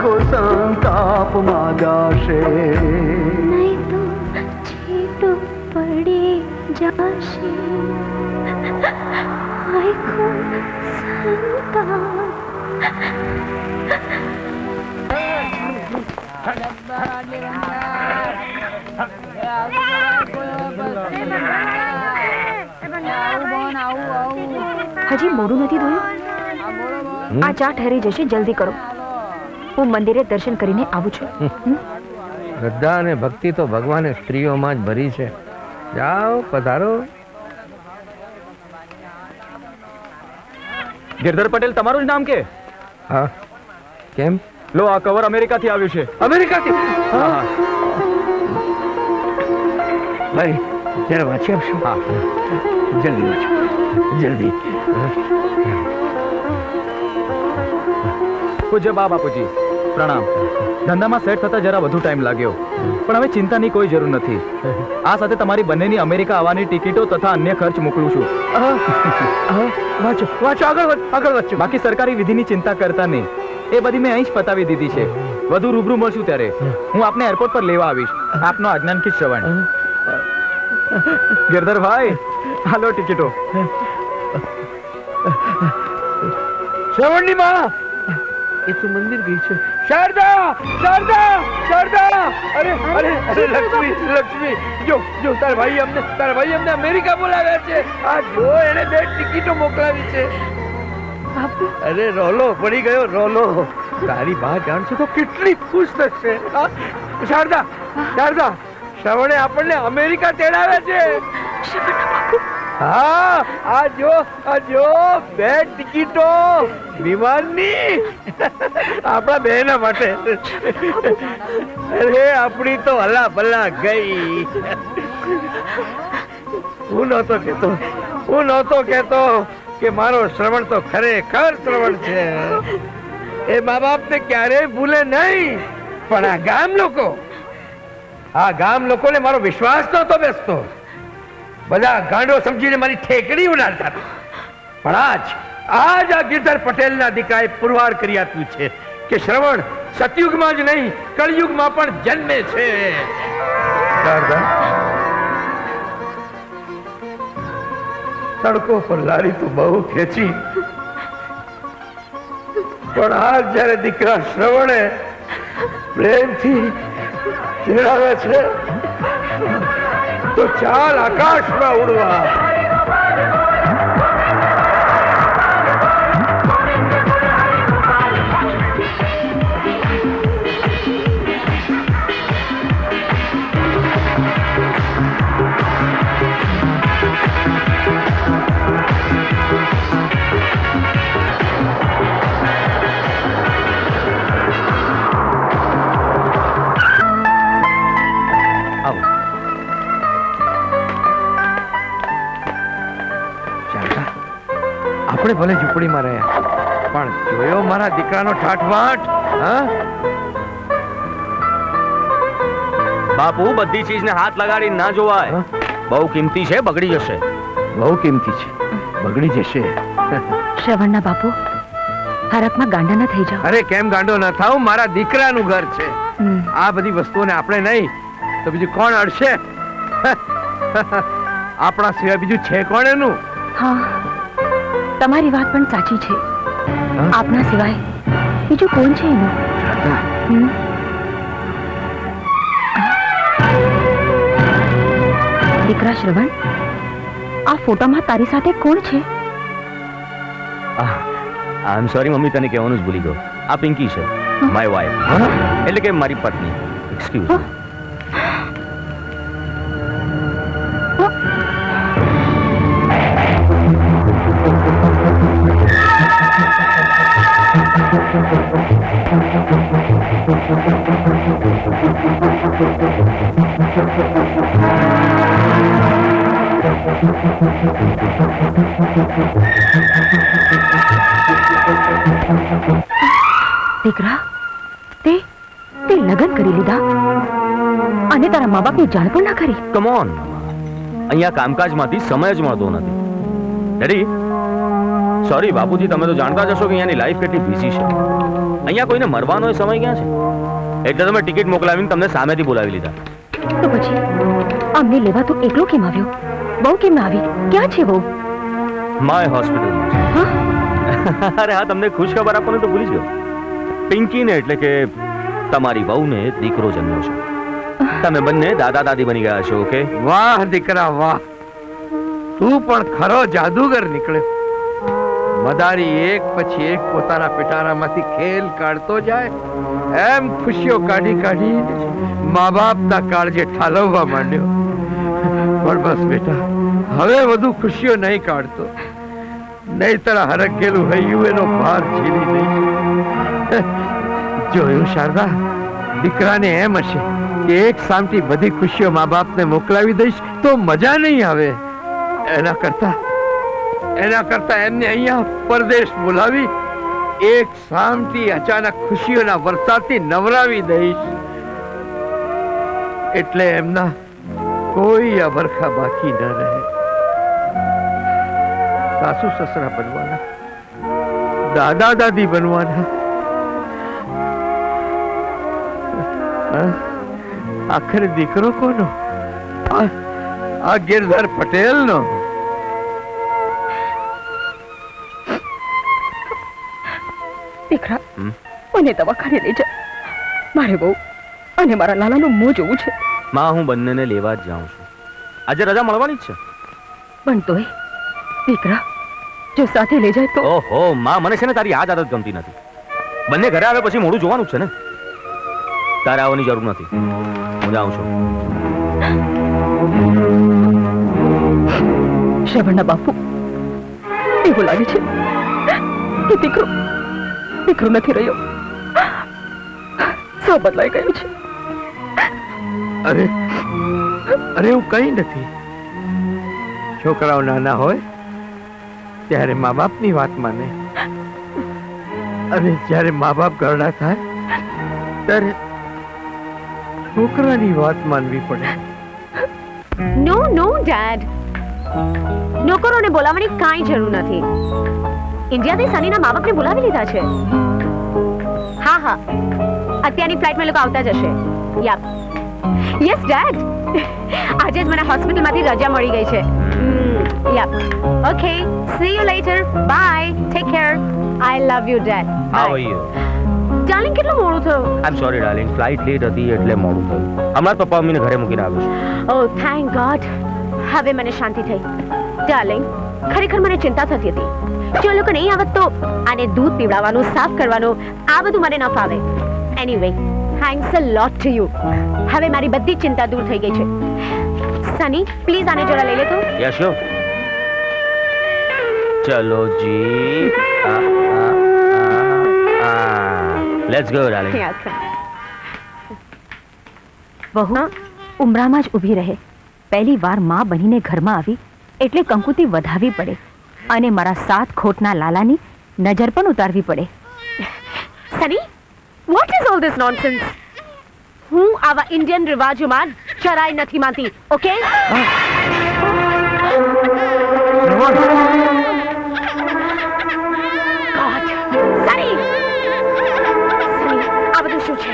આખો સંતાપમાં જાશે, નહીં તો છેટો પડી જાશે આખો સંતાપ. હજી મોડું નથી થયું? આ ચા ઠરી જશે, જલ્દી કરો. હું મંદિરે દર્શન કરીને આવું છું. શ્રદ્ધા અને ભક્તિ તો ભગવાને સ્ત્રીઓમાં જ ભરી છે. જાઓ, પધારો. ગિરધર પટેલ તમારું જ નામ કે? હા, કેમ? લો, આ કવર અમેરિકાથી આવ્યું છે. અમેરિકાથી? હા, ભાઈ જરા વાંચી આપશો? હા, જલ્દી વાંચો, જલ્દી. પૂજ્ય બાપુજી, પ્રણામ. ધંધામાં સેટ થતા જરા વધુ ટાઈમ લાગ્યો, પણ હવે ચિંતાની કોઈ જરૂર નથી. આ સાથે તમારી બંનેની અમેરિકા આવવાની ટિકિટો તથા અન્ય ખર્ચ મોકલું છું. વાંચો વાંચો, આગળ વાંચો. બાકી સરકારી વિધિની ચિંતા કરતા નહીં, એ બધી મેં અહીં જ પતાવી દીધી છે. વધુ રૂબરૂ મળશું ત્યારે હું આપને એરપોર્ટ પર લેવા આવીશ. આપનો આજ્ઞાનકી શ્રવણ. ગિરધરભાઈ, હાલો ટિકિટો. શ્રવણની માં, એ તો મંદિર ગઈ છે. શારદા, શારદા, શારદા! અરે અરે અરે, લક્ષ્મી, લક્ષ્મી, જો જો, તારા ભાઈ અમને અમેરિકા બોલાવ્યા છે. આ જો, એને 2 ટિકિટો મોકલાવી છે. અરે રોલો પડી ગયો, રોલો. તારી બા જાણશે તો કેટલી ખુશ થશે. શારદા, શારદા, શ્રવણે આપણને અમેરિકા તેડાવ્યા છે. હા, આ જો 2 ટિકિટો વિમાનની, આપણા બહેના માટે. અરે આપણી તો હલા ભલા ગઈ. હું નહોતો કેતો કે મારો શ્રવણ તો ખરેખર શ્રવણ છે. એ મા બાપ ને ક્યારેય ભૂલે નહીં, પણ આ ગામ લોકોને મારો વિશ્વાસ નહોતો બેસતો. બધા ગાંડો સમજીને મારી ઠેકડી ઉડાડતા હતા. પણ આજ આ ગિરધર પટેલના દીકરાએ પુરવાર કરી આપ્યું છે કે શ્રવણ સતયુગમાં જ નહીં, કળિયુગમાં પણ જન્મે છે. સડકો પર લારી તો બહુ ખેંચી, પણ આજ જયારે દીકરા શ્રવણે પ્રેમથી તેડાવે છે તો ચાલ આકાશમાં ઉડવા. આપણે ભલે ઝૂંપડીમાં રહ્યા, પણ જોયો મારા દીકરાનો ઠાઠવાઠ. હા બાપુ, બધી ચીજને હાથ લગાડી ના જોવાય. બહુ કિંમતી છે, બગડી જશે. બહુ કિંમતી છે, બગડી જશે. શ્રવણના બાપુ, હરકમાં ગાંડા ન થઈ જાઓ. અરે કેમ ગાંડો ન થાવ? મારા દીકરાનું ઘર છે. આ બધી વસ્તુઓને આપણે નહીં તો બીજું કોણ અડશે? આપણા સિવાય બીજું છે કોણ એનું? હા, તમારી વાત પણ સાચી છે. આપના સિવાય બીજું કોણ છે એનું? દીકરા શ્રવણ, આ ફોટામાં તારી સાથે કોણ છે? આઈ એમ સોરી મમ્મી, તને કહેવાનું જ ભૂલી ગયો. આ પિંકી છે, માય વાઇફ, એટલે કે મારી પત્ની. એક્સક્યુઝ. દીકરા, તે લગ્ન કરી લીધા અને તારા મા બાપની જાણ પણ ના કરી? કમ ઓન, અહીંયા કામકાજમાંથી સમય જ મળતો નથી. ડેડી, સોરી બાપુજી, તમે તો જાણતા જ હશો કે અહીંયાની લાઈફ કેટલી બિઝી છે. અહીંયા કોઈને મરવાનો સમય ક્યાં છે? એટલે તો મેં ટિકિટ મોકલાવીને તમને સામેથી બોલાવી લીધા. તો પછી અમને લેવા તો એકલો કેમ આવ્યો? બહુ કેમ ના આવી? ક્યાં છે બહુ? માય હોસ્પિટલમાં. અરે હા, તમને ખુશ ખબર આપવાનું તો ભૂલી જ ગયો. પિંકીને એટલે કે તમારી વહુને દીકરો જન્મ્યો છે. તમે બંને દાદા દાદી બની ગયા છો. ઓકે? વાહ દીકરા વાહ, તું પણ ખરો જાદુગર નીકળ્યો. મદારી એક પછી એક પોતાના પિટારામાંથી ખેલ કાઢતો જાય એમ ખુશીઓ કાઢી કાઢી મા બાપના કાળજે ઠાલવવા માંડ્યો. પણ બસ બેટા, હવે વધુ ખુશીઓ નહીં કાઢતો, નહીતર હરખેલું હૈયું એનો ભાર ઝીલી દઈશ. જોયું શારદા, દીકરાને એમ હશે કે એક સામટી બધી ખુશીઓ મા બાપને મોકલાવી દઈશ તો મજા નહીં આવે. એના કરતા એમને અહીંયા પરદેશ બોલાવી એક સામટી અચાનક ખુશીઓના વરસાદથી નવરાવી દઈશ. એટલે એમના કોઈ અબરખા બાકી ન રહે. સાસુ સસરા બનવાના, દાદા દાદી બનવાના. આખરે દીકરો કોનો? આ ગિરધર પટેલનો. દીકરા, મને દવાખાને લઈ જા. મારે બહુ અને મારા લાલાનું મોં જોવું છે. માં, હું બંનેને લેવા જ જાઉં છું. આજે રજા મળવાની જ છે. પણ તોય દીકરા, જો સાથે લઈ જાય તો? ઓહો માં, મને છે ને તારી આ જ આદત ગમતી નથી. બંને ઘરે આવે પછી મોડું જોવાનું જ છે ને. તારે આવવાની જરૂર નથી, હું જાઉં છું. શ્રવણના બાપુ, એવું લાગે છે કે દીકરો નથી રહ્યો. સૌ બદલાઈ ગયું છે. અરે એવું કઈ નથી. છોકરાઓ નાના હોય ત્યારે મા બાપની વાત માને, અને જ્યારે મા બાપ ઘરડા થાય ત્યારે છોકરાની વાત માનવી પડે. નો નો ડેડ, નોકરોને બોલાવવાની કાંઈ જરૂર નથી. ઇન્ડિયાથી સનીના મા બાપને બોલાવી લીધા છે. હા હા, અત્યારની ફ્લાઇટમાં લોકો આવતા જ હશે. યપ, યસ ડેડ, આજે જ મને હોસ્પિટલમાંથી રજા મળી ગઈ છે. Yep, okay, see you later, bye, take care, I love you dad. How are you? Darling, કેટલું મોડું થયું? I am sorry darling, flight late હતી એટલે મોડું થયું. હમણાં પપ્પા મમ્મીને ઘરે મૂકીને આવ્યો છું. ઓહ થેન્ક ગોડ, હવે મને શાંતિ થઈ. ડાર્લિંગ, ખરેખર મને ચિંતા થતી હતી. જો લોકો નહીં આવત તો આને દૂધ પીવડાવવાનું, સાફ કરવાનું, આ બધું મને ન ફાવે. Anyway, thanks a lot to you. હવે મારી બધી ચિંતા દૂર થઈ ગઈ છે. સની, પ્લીઝ આને જરા લઈ લે તો. Yes sure. ચલો જી, લેટ્સ ગો ડાર્લિંગ. વહુ ઉમરામાં જ ઊભી રહે. પહેલી વાર માં બનીને ઘરમાં આવી એટલે કંકુતી વધાવી પડે અને મારા સાત ખોટના લાલાની નજર પણ ઉતારવી પડે. Sunny, what is all this nonsense? હું આવા ઇન્ડિયન રિવાજોમાં જરાય નથી માનતી. ઓકે? સની, આ બધું શું છે?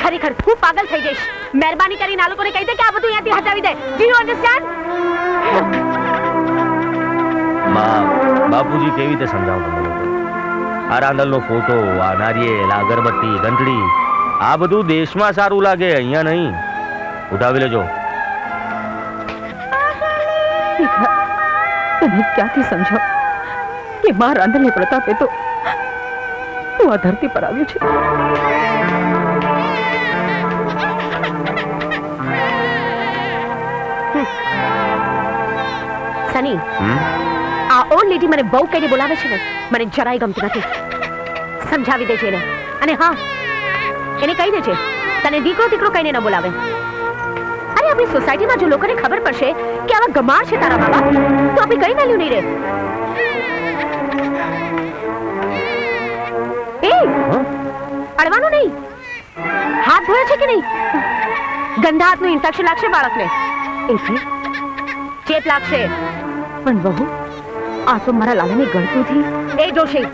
ખરેખર હું પાગલ થઈ જઈશ. મહેરબાની કરીને આ લોકોને કહી દે કે આ બધું અહીંયાથી હટાવી દે. Do you understand? માં, બાપુજી કેવી રીતે સમજાવું તમને? આ રાંદલનો ફોટો, આ નારિયેલ, આ અગરબત્તી, ઘંટડી, આ બધું દેશમાં સારું લાગે, અહીંયા નહીં. ઉઠાવી લેજો. દીકરા, તને ક્યાંથી સમજાવ કે માં રાંદલને પ્રતાપે તો તું આ ધરતી પર આવ્યું છે. સની, આ ઓલ્ડ લેડી મને બહુ કઈને બોલાવે છે ને, મને જરાય ગમતું નથી. સમજાવી દેજે એને. અને હા, એને કહી દેજે તને દીકરો કઈને ન બોલાવે. અરે આપણી સોસાયટીમાં જો લોકોને ખબર પડશે કે આવા ગમાર છે તારા બાબા, તો આપણી કઈ વેલ્યુ નહીં રહે. એ અડવાનું નહીં. હાથ ધોયા છે કે નહીં? ગંદા હાથનું ઇન્ફેક્શન લાગશે બાળકને. એટલે ચેપ લાગશે. પણ વહુ, આ તો મારા લાલાની ગળતુંથી. એ જોશી,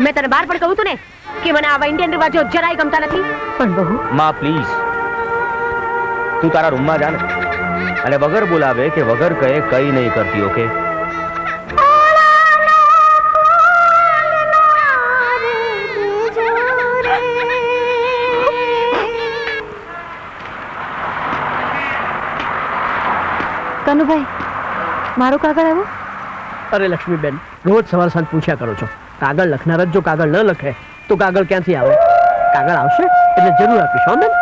મેં તને બાર પણ કહું તું ને કે મને આવા ઇન્ડિયન રિવાજો જરાય ગમતા નથી. પણ બહુ માં પ્લીઝ તું તારા રૂમમાં જા ને અને વગર બોલાવે કે વગર કહે કઈ નહીં કરતી. ઓકે? કનુભાઈ મારો કાગળ આવ્યો? અરે લક્ષ્મીબેન, રોજ સવાર સાંજ પૂછ્યા કરો છો. કાગળ લખનાર જ જો કાગળ ન લખે તો કાગળ ક્યાંથી આવે? કાગળ આવશે એટલે જરૂર આપીશ. હો બેન?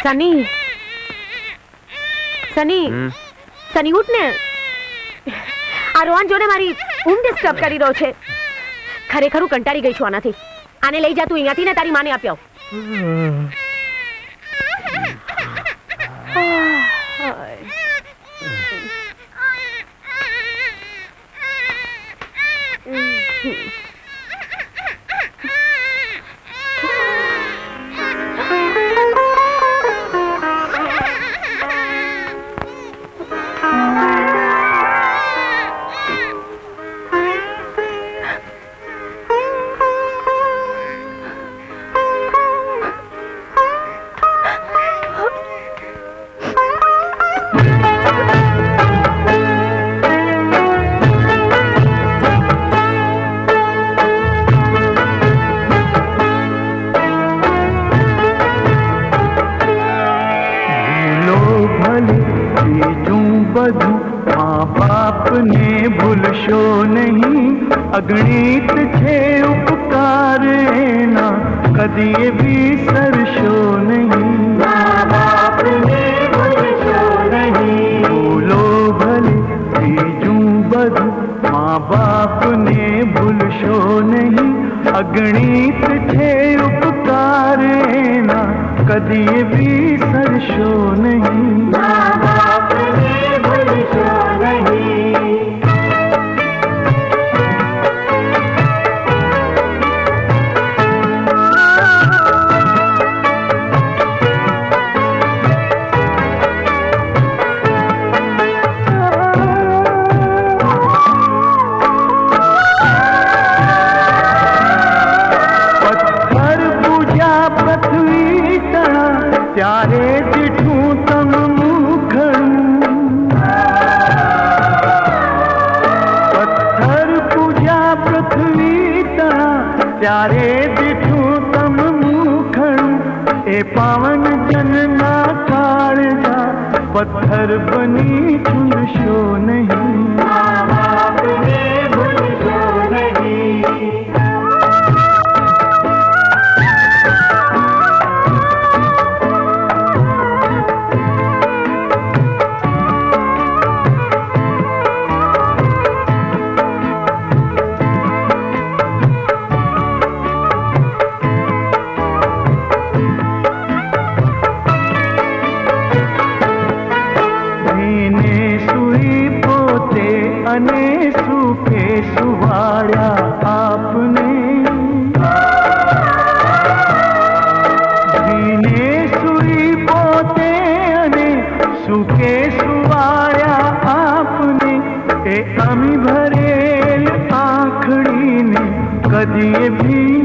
સની સની સની ઉઠ ને. આ રોહન જોડે મારી ઊંઘ ડિસ્ટર્બ કરી રહ્યો છે. ખરેખર હું કંટાળી ગઈ છું આનાથી. આને લઈ જા તું અહીંયાથી ને તારી માને આપી આવ. બધું મા બાપને ભૂલશો નહીં, અગણિત છે ઉપકાર એના, કદીએ વિસરશો નહીં. મા બાપને ભૂલશો નહીં, ભૂલો ભલે બીજું બધું, મા બાપને ભૂલશો નહીં, અગણિત છે ઉપકાર એના, કદીએ વિસરશો નહીં. મા બાપને ભૂલશો નહીં. ત્યારે દીઠું તમ મુખડું, પથ્થર પૂજા પૃથ્વી તણા, ત્યારે દીઠું તમ મુખડું, એ પાવન જનના કાળજા પથ્થર બની ચૂંદશો નહીં. મા બાપને ભૂલશો નહીં. અને સુખે સુવાળ્યા આપને, જીને સુઈ પોતે અને સુખે સુવાળ્યા આપને, એ અમી ભરેલ આંખડીને કદીએ ભી